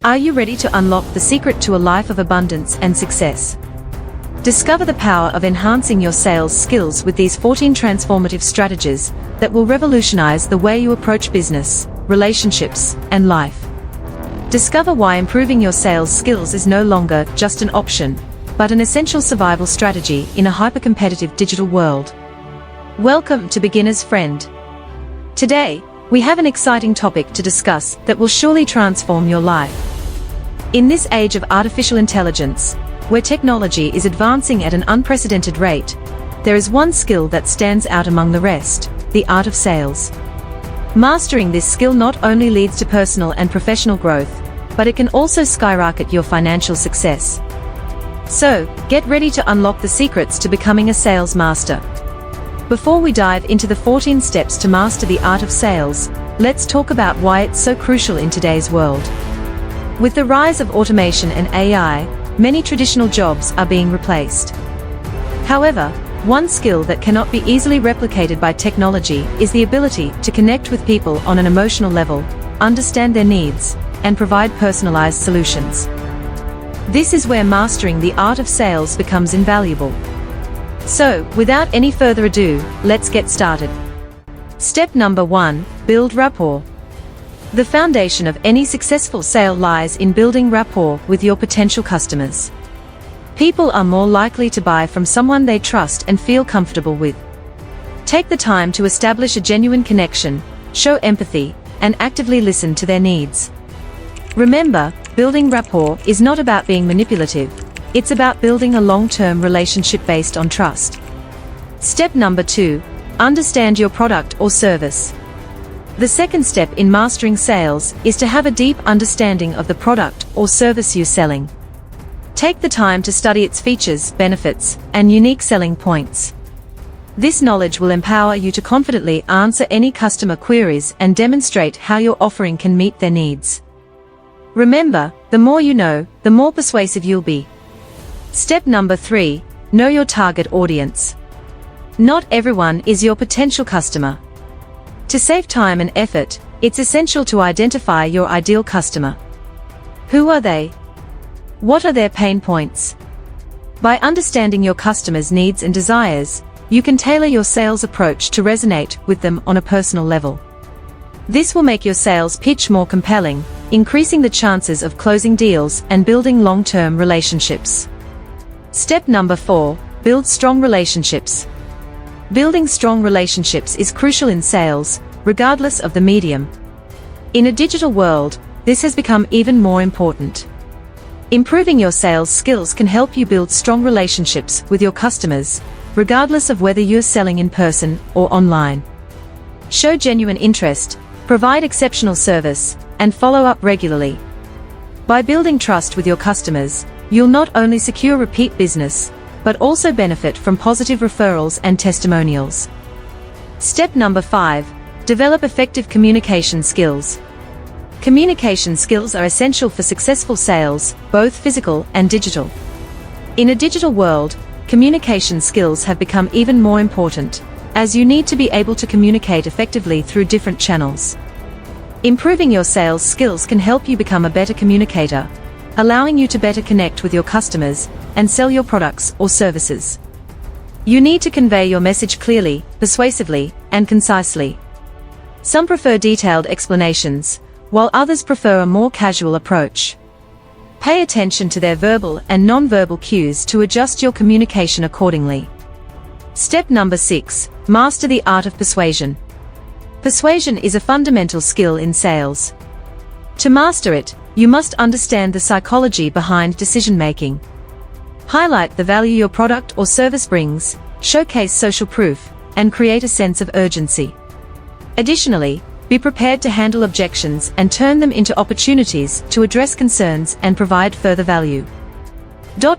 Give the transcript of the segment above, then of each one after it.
Are you ready to unlock the secret to a life of abundance and success? Discover the power of enhancing your sales skills with these 14 transformative strategies that will revolutionize the way you approach business, relationships, and life. Discover why improving your sales skills is no longer just an option, but an essential survival strategy in a hyper-competitive digital world. Welcome to Beginner's Friend. Today, we have an exciting topic to discuss that will surely transform your life. In this age of artificial intelligence, where technology is advancing at an unprecedented rate, there is one skill that stands out among the rest: the art of sales. Mastering this skill not only leads to personal and professional growth, but it can also skyrocket your financial success. So, get ready to unlock the secrets to becoming a sales master. Before we dive into the 14 steps to master the art of sales, let's talk about why it's so crucial in today's world. With the rise of automation and AI, many traditional jobs are being replaced. However, one skill that cannot be easily replicated by technology is the ability to connect with people on an emotional level, understand their needs, and provide personalized solutions. This is where mastering the art of sales becomes invaluable. So, without any further ado, let's get started. Step number 1: build rapport. The foundation of any successful sale lies in building rapport with your potential customers. People are more likely to buy from someone they trust and feel comfortable with. Take the time to establish a genuine connection, show empathy, and actively listen to their needs. Remember, building rapport is not about being manipulative, it's about building a long-term relationship based on trust. Step number 2: understand your product or service. The second step in mastering sales is to have a deep understanding of the product or service you're selling. Take the time to study its features, benefits, and unique selling points. This knowledge will empower you to confidently answer any customer queries and demonstrate how your offering can meet their needs. Remember, the more you know, the more persuasive you'll be. Step number 3: know your target audience. Not everyone is your potential customer. To save time and effort, it's essential to identify your ideal customer. Who are they? What are their pain points? By understanding your customers' needs and desires, you can tailor your sales approach to resonate with them on a personal level. This will make your sales pitch more compelling, increasing the chances of closing deals and building long-term relationships. Step number 4: build strong relationships. Building strong relationships is crucial in sales, regardless of the medium. In a digital world, this has become even more important. Improving your sales skills can help you build strong relationships with your customers, regardless of whether you're selling in person or online. Show genuine interest, provide exceptional service, and follow up regularly. By building trust with your customers, you'll not only secure repeat business, but also benefit from positive referrals and testimonials. Step number 5: develop effective communication skills. Communication skills are essential for successful sales, both physical and digital. In a digital world, communication skills have become even more important, as you need to be able to communicate effectively through different channels. Improving your sales skills can help you become a better communicator, allowing you to better connect with your customers and sell your products or services. You need to convey your message clearly, persuasively, and concisely. Some prefer detailed explanations, while others prefer a more casual approach. Pay attention to their verbal and non-verbal cues to adjust your communication accordingly. Step number 6: master the art of persuasion. Persuasion is a fundamental skill in sales. To master it, you must understand the psychology behind decision-making. Highlight the value your product or service brings, showcase social proof, and create a sense of urgency. Additionally, be prepared to handle objections and turn them into opportunities to address concerns and provide further value.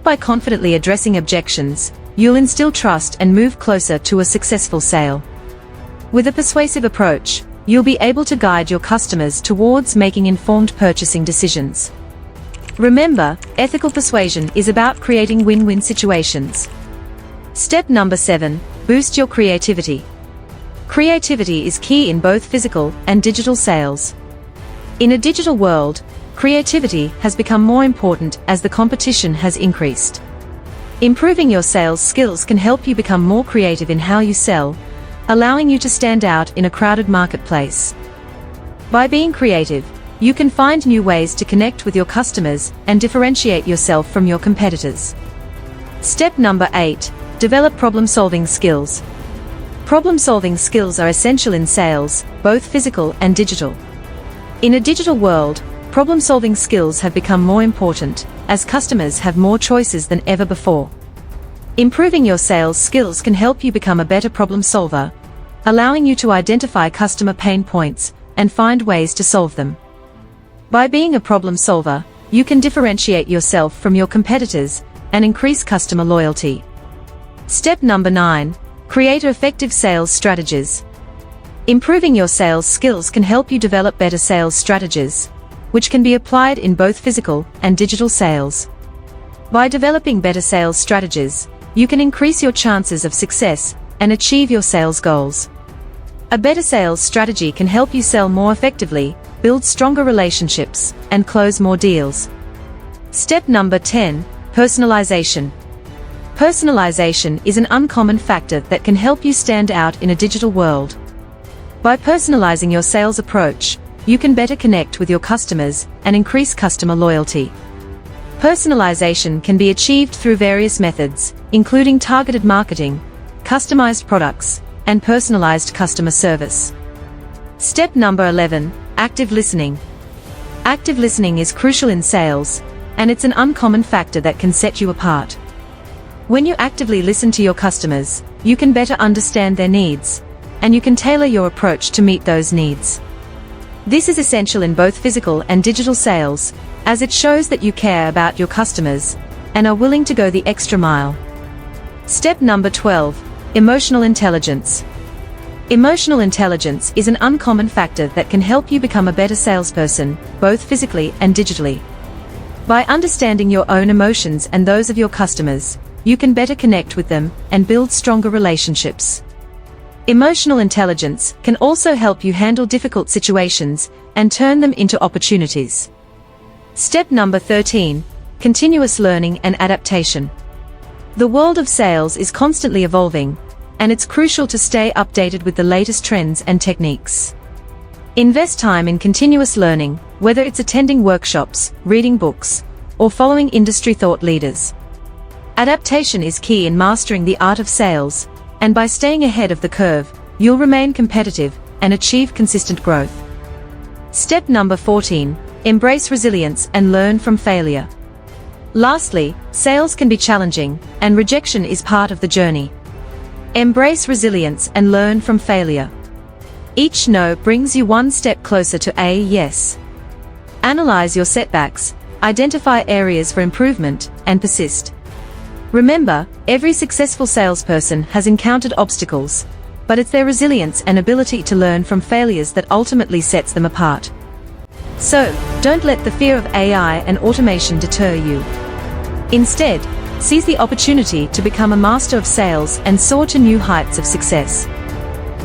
By confidently addressing objections, you'll instill trust and move closer to a successful sale. With a persuasive approach, you'll be able to guide your customers towards making informed purchasing decisions. Remember, ethical persuasion is about creating win-win situations. Step number 7: boost your creativity. Creativity is key in both physical and digital sales. In a digital world, creativity has become more important as the competition has increased. Improving your sales skills can help you become more creative in how you sell, allowing you to stand out in a crowded marketplace. By being creative, you can find new ways to connect with your customers and differentiate yourself from your competitors. Step number 8. Develop problem-solving skills. Problem-solving skills are essential in sales, both physical and digital. In a digital world, problem-solving skills have become more important, as customers have more choices than ever before. Improving your sales skills can help you become a better problem solver, allowing you to identify customer pain points and find ways to solve them. By being a problem solver, you can differentiate yourself from your competitors and increase customer loyalty. Step number 9. Create effective sales strategies. Improving your sales skills can help you develop better sales strategies, which can be applied in both physical and digital sales. By developing better sales strategies, you can increase your chances of success and achieve your sales goals. A better sales strategy can help you sell more effectively, build stronger relationships, and close more deals. Step number 10. Personalization. Personalization is an uncommon factor that can help you stand out in a digital world. By personalizing your sales approach, you can better connect with your customers and increase customer loyalty. Personalization can be achieved through various methods, including targeted marketing, customized products, and personalized customer service. Step number 11. Active listening. Active listening is crucial in sales, and it's an uncommon factor that can set you apart. When you actively listen to your customers, you can better understand their needs, and you can tailor your approach to meet those needs. This is essential in both physical and digital sales, as it shows that you care about your customers and are willing to go the extra mile. Step number 12. Emotional intelligence. Emotional intelligence is an uncommon factor that can help you become a better salesperson, both physically and digitally. By understanding your own emotions and those of your customers, you can better connect with them and build stronger relationships. Emotional intelligence can also help you handle difficult situations and turn them into opportunities. Step number 13. Continuous learning and adaptation. The world of sales is constantly evolving, and it's crucial to stay updated with the latest trends and techniques. Invest time in continuous learning, whether it's attending workshops, reading books, or following industry thought leaders. Adaptation is key in mastering the art of sales, and by staying ahead of the curve, you'll remain competitive and achieve consistent growth. Step number 14. Embrace resilience and learn from failure. Lastly, sales can be challenging, and rejection is part of the journey. Embrace resilience and learn from failure. Each no brings you one step closer to a yes. Analyze your setbacks, identify areas for improvement, and persist. Remember, every successful salesperson has encountered obstacles, but it's their resilience and ability to learn from failures that ultimately sets them apart. So, don't let the fear of AI and automation deter you. Instead, seize the opportunity to become a master of sales and soar to new heights of success.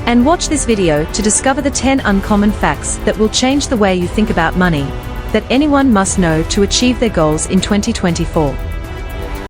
And watch this video to discover the 10 uncommon facts that will change the way you think about money, that anyone must know to achieve their goals in 2024.